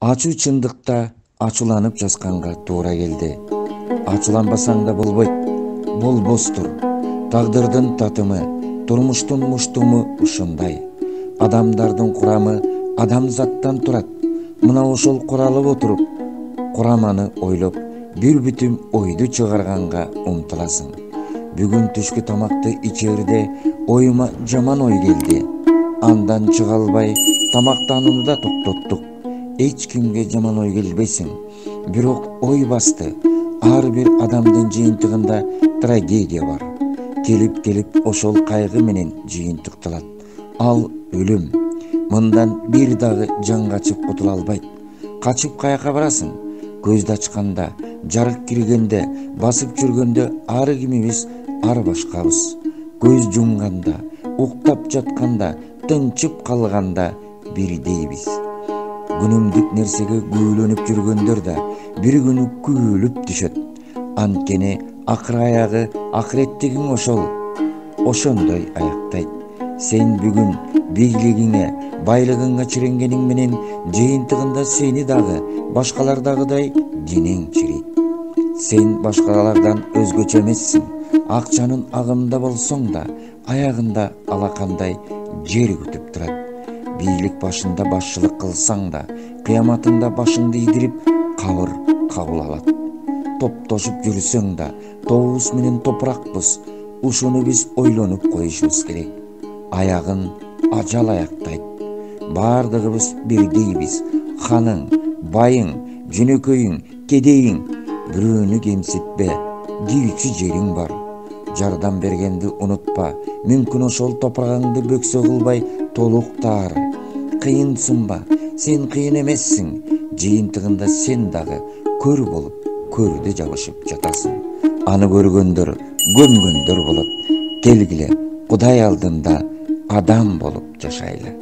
Ачуу чындыкта ачууланып жазганга туура келди. Ачууланбасаң да болбойт, болбостур. Тагдырдын татымы, турмуштун муштуму ушундай. Адамдардын курамы адамзаттан турат. Мына ошол куралып отуруп, кураманы ойлоп, бир бүтүм ойду чыгарганга умтуласың. Бүгүн түшкү тамакты ичерде оюма жаман ой келди. Андан чыга албай тамактанууну да токтоттук. Эч кимге жаман ой келбесин. Бирок ой басты. Ар бир адамдын жыйынтыгында трагедия бар. Келип ошол кайгы менен жыйынтыкталат. Ал өлүм. Мындан бир дагы жан качып кутула албайт. Качып каяка барасың? Көздү ачканда, жарык киргенде, басып жүргөндө ар кимибиз ар башкабыз. Көз жумганда, уктап жатканда, тынчып калганда бирдейбиз. Күнүмдүк нерсеге күйүлөнүп жүргөндөр да бир күнү күйүлүп түшөт. Анткени акыр аягы акыреттигиң ошондой аяктайт. Сен бүгүн бийлигиңе, байлыгыңа чиренгениң менен жыйынтыгында сени дагы башкалардагыдай денең чирейт. Сен башкалардан өзгөчө эмессиң. Акчанын агымында болсоң да, аягында алакандай жер күтүп турат. Бийлик башында башчылык кылсаң да, кыяматыңда башыңды ийдирип кабыр кабыл алат. Топтошуп жүрсөң да, тобубуз менен топуракпыз. Ушуну биз ойлонуп коюшубуз керек. Аягын ажал аяктайт. Бардыгыбыз бирдейбиз. Ханың, байың, жөнөкөйүң, кедейиң, бирөөнү кемситпе. Кирчи жериң бар. Жардам бергенди унутпа. Мүмкүн ошол топурагыңды бөксө кылбай толуктаар. Кыйынсынба, сен кыйын эмессиң. Жыйынтыгында сен дагы көр болуп, көрдө жабышып жатасың. Аны көргөндөр, көмгөндөр болот. Келгиле, Кудай алдында адам болуп жашайлы.